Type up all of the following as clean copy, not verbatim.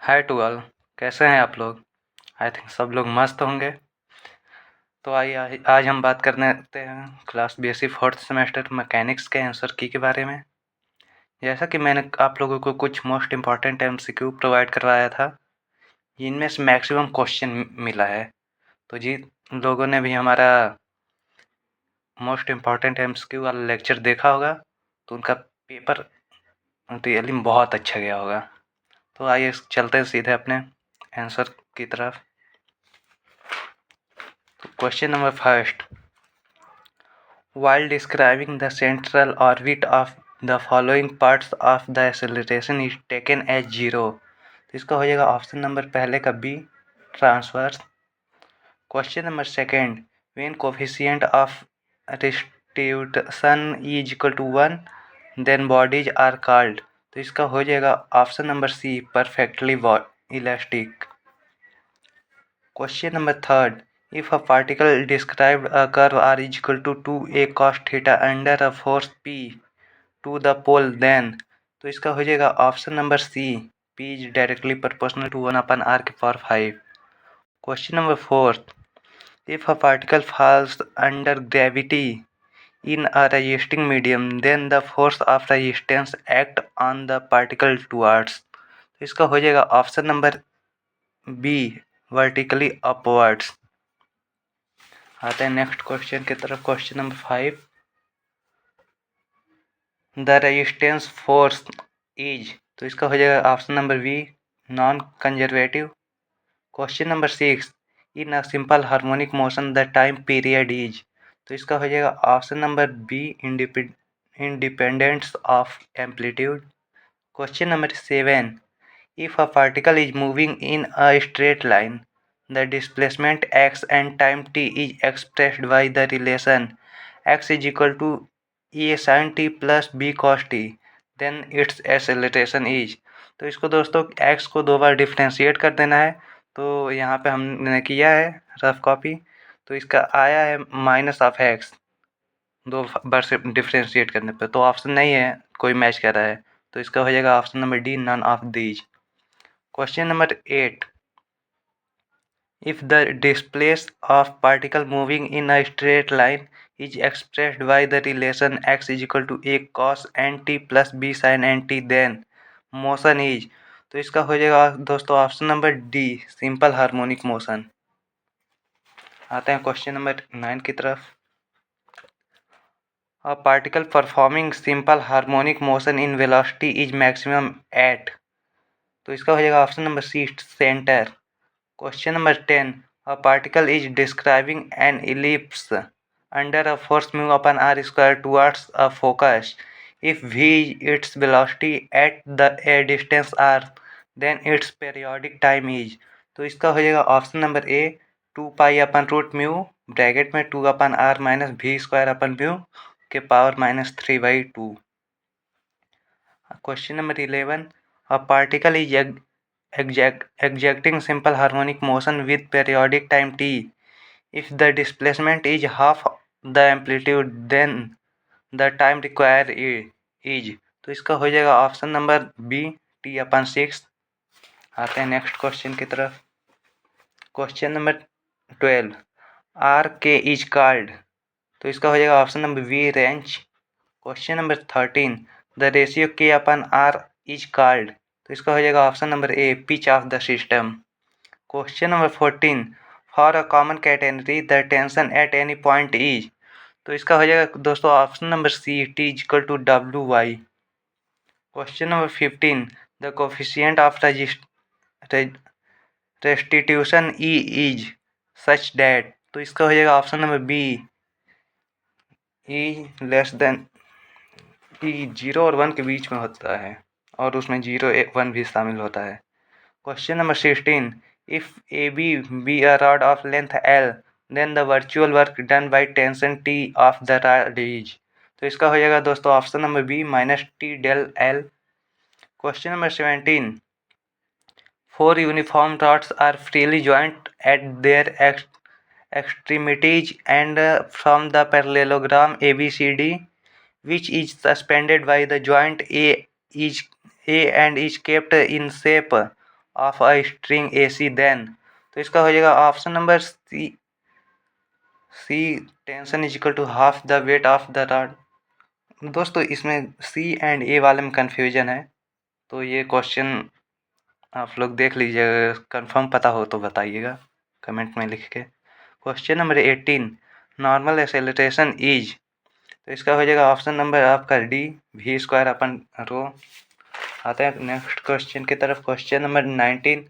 Hi to all. कैसे हैं आप लोग? आई थिंक सब लोग मस्त होंगे। तो आइए आज हम बात करते हैं class BSc fourth semester mechanics के आंसर की के बारे में। जैसा कि मैंने आप लोगों को कुछ मोस्ट इम्पॉर्टेंट एमसीक्यू प्रोवाइड करवाया था, इनमें से मैक्सिमम क्वेश्चन मिला है। तो जिन लोगों ने भी हमारा मोस्ट इम्पॉर्टेंट एमसीक्यू वाला लेक्चर देखा होगा तो उनका पेपर रियली बहुत अच्छा गया होगा। तो आइए चलते हैं सीधे अपने आंसर की तरफ। Question number first, while describing the central orbit of the following parts of the acceleration is taken as 0। तो इसका हो जाएगा ऑप्शन नंबर पहले का B, transverse. Question number second, when coefficient of restitution is equal to 1 then bodies are called। तो इसका हो जाएगा option number C, perfectly elastic। Question number third, if a particle described a curve r is equal to 2a cos theta under a force p to the pole then। तो इसका हो जाएगा option number C, p is directly proportional to 1 upon r की power 5। Question number fourth, if a particle falls under gravity in a resisting medium then the force of resistance act on the particle towards। तो इसका हो जाएगा option number B, vertically upwards. आते हैं next question की तरफ। Question number 5, the resistance force is. तो इसका हो जाएगा option number B, non conservative. Question number 6, in a simple harmonic motion the time period is. तो इसका हो जाएगा option number B, independence of amplitude. Question number 7, if a particle is moving in a straight line, the displacement x and time t is expressed by the relation x is equal to a sin t plus b cos t, then its acceleration is। तो इसको दोस्तों x को 2 बार differentiate कर देना है। तो यहाँ पे हमने किया है रफ कॉपी। तो इसका आया है माइनस ऑफ x 2 बार से डिफ्रेंशिएट करने पे। तो ऑप्शन नहीं है कोई मैच कर रहा है। तो इसका हो जाएगा option number D, none of these. Question number 8, if the displace of particle moving in a straight line is expressed by the relation x is equal to a cos nt plus b sin nt then motion is। तो इसका हो जाएगा दोस्तों option number D, simple harmonic motion. आते हैं question number 9 की तरफ। A particle performing simple harmonic motion in velocity is maximum at। तो इसका हो जाएगा option number C, centre. Question number 10, a particle is describing an ellipse under a force mu upon r square towards a focus. If v is its velocity at a distance r, then its periodic time is। तो इसका हो जाएगा option number A, 2 pi upon root mu bracket में 2 upon R minus V square upon mu के power -3/2। Question number 11, a particle is exerting simple harmonic motion with periodic time t। If the displacement is half the amplitude then the time required is। तो इसका हो जाएगा option number B, t/6। आते हैं next question की तरफ। Question number 12, R K is called. तो इसका हो जाएगा option number B, range. Question number 13, the ratio K upon R is called. तो इसका हो जाएगा option number A, pitch of the system. Question number 14, for a common catenary the tension at any point is. तो इसका हो जाएगा दोस्तों option number C, T is equal to W Y. Question number 15, the coefficient of restitution E is such that. तो इसका हो जाएगा option number B, ई less than ई 0 और 1 के बीच में होता है और उसमें 0 1 भी शामिल होता है। Question number 16, if AB be a rod of length L then the virtual work done by tension T of the rod is। तो इसका हो जाएगा दोस्तों option number B, -T del L। Question number 17, 4 uniform rods are freely joined at their extremities and from the parallelogram ABCD which is suspended by the joint A and is kept in shape of a string AC then, तो इसका हो जाएगा option number C tension is equal to half the weight of the rod. दोस्तों इसमें सी and ए वाले में confusion है, तो ये क्वेश्चन आप लोग देख लीजिएगा, कंफर्म पता हो तो बताइएगा कमेंट में लिख के। Question number 18, normal acceleration is, तो इसका हो जाएगा ऑप्शन नंबर आपका डी, वी स्क्वायर अपन रो। आते हैं नेक्स्ट क्वेश्चन की तरफ। Question number 19,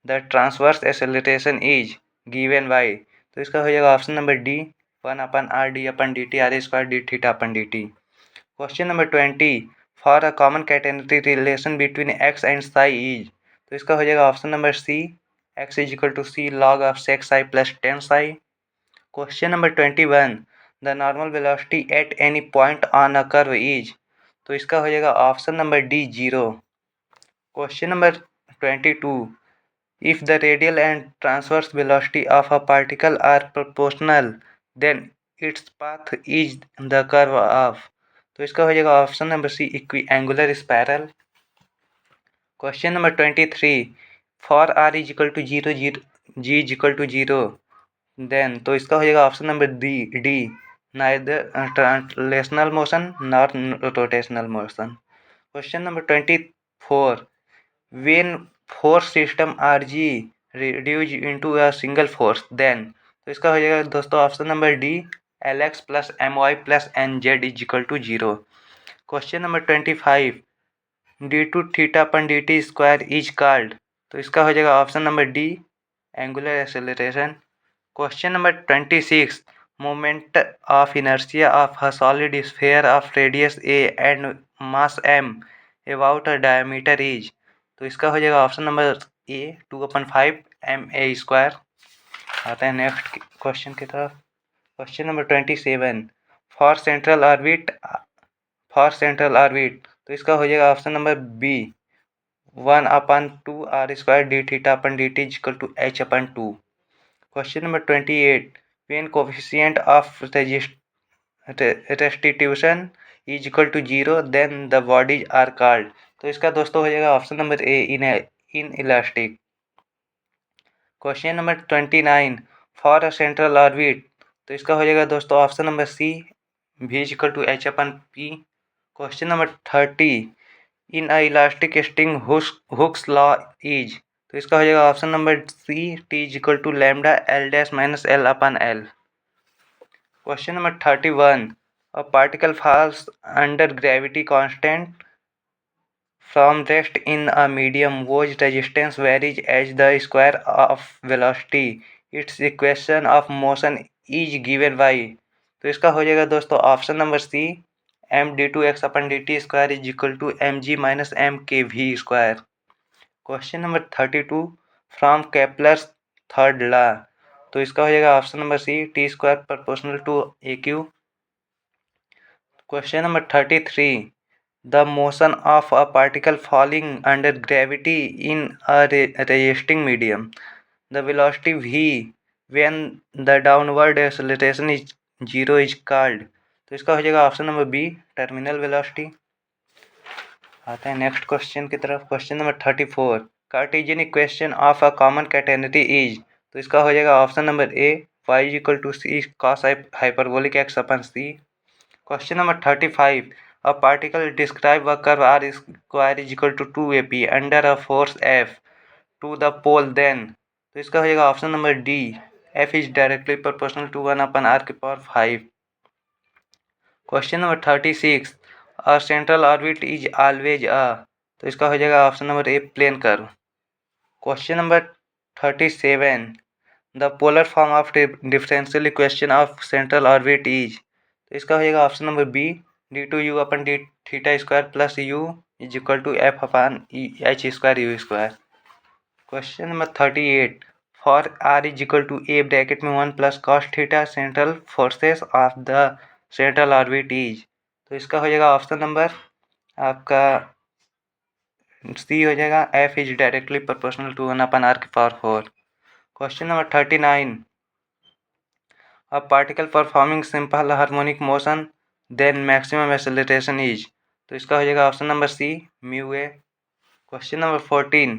the transverse acceleration is given by, तो इसका हो जाएगा option number D, 1/r d upon dt r square d theta upon dt। Question number 20, for a common catenary relation between x and Sai is, तो इसका हो जाएगा option number C, X is equal to C log of sec psi plus tan psi. Question number 21, the normal velocity at any point on a curve is, तो इसका हो जाएगा option number D, 0। Question number 22, if the radial and transverse velocity of a particle are proportional then its path is the curve of, तो इसका हो जाएगा option number C, equiangular spiral. Question number 23, for r is equal to 0 g is equal to 0 then, तो इसका हो जाएगा option number D, neither translational motion nor rotational motion. Question number 24, when force system RG reduced into a single force then, तो इसका हो जाएगा दोस्तों option number D, Lx plus My plus Nz is equal to 0। Question number 25, d2 theta upon dt square is called, तो इसका हो जाएगा option number D, angular acceleration. Question number 26, moment of inertia of a solid sphere of radius a and mass m about a diameter is, तो इसका हो जाएगा option number A, 2/5 ma square. आते हैं नेक्स्ट क्वेश्चन की तरफ। Question number 27, for central orbit, तो इसका हो जाएगा option number B, 1/2 r square d theta upon dt equal to h/2। Question number 28, when coefficient of restitution is equal to 0 then the bodies are called, तो इसका दोस्तों हो जाएगा option number A, inelastic. Question number 29, for a central orbit, तो इसका हो जाएगा दोस्तों option number C, v is equal to h/p। Question number 30, in a elastic string Hooke's law is, तो इसका हो जाएगा option number C, t is equal to lambda l dash minus l/l। Question number 31, a particle falls under gravity constant from rest in a medium whose resistance varies as the square of velocity, its equation of motion is given by, तो इसका हो जाएगा दोस्तों option number C, md2x/dt square is equal to mg minus m k v square. Question number 32, from Kepler's third law, तो इसका हो जाएगा option number C, T square proportional to a cube. Question number 33, the motion of a particle falling under gravity in a resisting medium, the velocity v when the downward acceleration is 0 is called, तो इसका हो जाएगा option number B, terminal velocity. आते हैं next question की तरफ। Question number 34, Cartesian equation of a common catenary is, तो इसका हो जाएगा option number A, y is equal to c cos hyperbolic x/c। Question number 35, a particle describe a curve r square is equal to 2ap under a force f to the pole then, तो इसका हो जाएगा option number D, f is directly proportional to 1/r⁵। Question number 36, a central orbit is always a, तो इसका हो जाएगा option number A, plane curve. Question number 37, the polar form of differential equation of central orbit is, तो इसका हो जाएगा option number B, d2u/d theta square plus u is equal to f/h square u square. Question number 38, for r is equal to a bracket में 1 plus cos theta central forces of the central orbit is, तो इसका हो जाएगा option number आपका सी हो जाएगा, f is directly proportional to 1/r⁴। Question number 39, a particle performing simple harmonic motion then maximum acceleration is, तो इसका हो जाएगा option number C, mu a. Question number 14,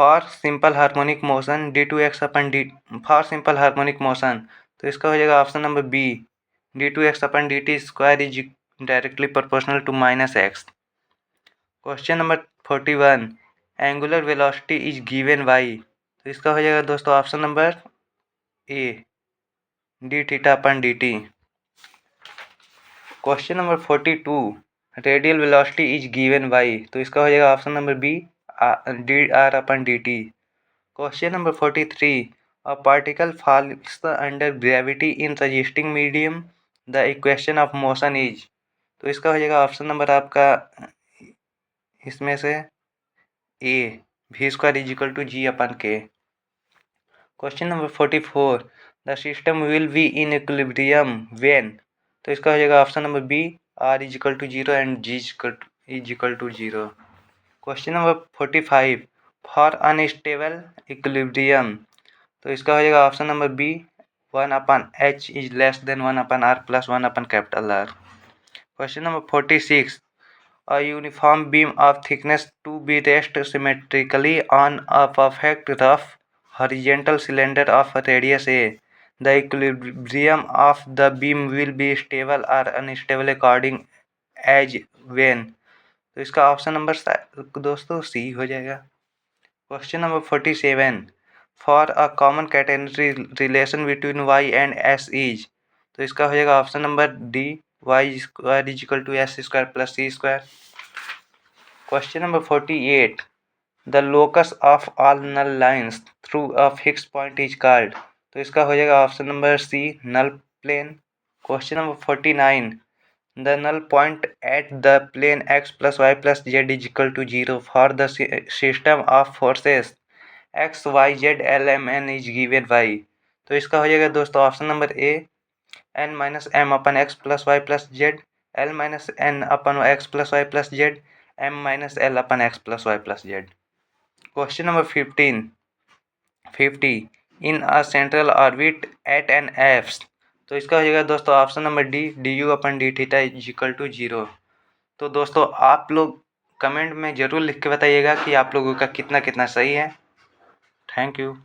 for simple harmonic motion d2x upon d for simple harmonic motion, तो इसका हो जाएगा option number B, d2x upon dt square is directly proportional to -x। Question number 41, angular velocity is given by, तो इसका हो जाएगा दोस्तों option number A, d theta upon dt। Question number 42, radial velocity is given by, तो इसका हो जाएगा option number B, D R upon D T. Question number 43, a particle falls under gravity in resisting medium, the equation of motion is, तो इसका हो जाएगा option number आपका इसमें से A, V square is equal to G upon K. Question number 44, the system will be in equilibrium when, तो इसका हो जाएगा option number B, R is equal to zero and G is equal to zero. Question number 45, for unstable equilibrium, तो इसका हो जाएगा option number B, 1/h is less than 1/r plus 1/R। Question number 46, a uniform beam of thickness to be rest symmetrically on a perfect rough horizontal cylinder of radius a, the equilibrium of the beam will be stable or unstable according as when, तो इसका option number दोस्तों C हो जाएगा। Question number 47, for a common catenary relation between y and s is, तो इसका हो जाएगा option number D, y square is equal to s square plus c square. Question number 48, the locus of all null lines through a fix point is called, तो इसका हो जाएगा option number C, null plane. Question number 49, the null point at the plane x plus y plus z is equal to zero for the system of forces x y z l m n is given by, तो इसका हो जाएगा दोस्तों option number A, n minus m upon x plus y plus z, l minus n upon x plus y plus z, m minus l upon x plus y plus z. Question number 50, in a central orbit at n f, तो इसका हो जाएगा दोस्तों option number D, d u upon d theta is equal to zero. तो दोस्तों आप लोग comment में ज़रूर लिख के बताइएगा कि आप लोगों का कितना कितना सही है। Thank you.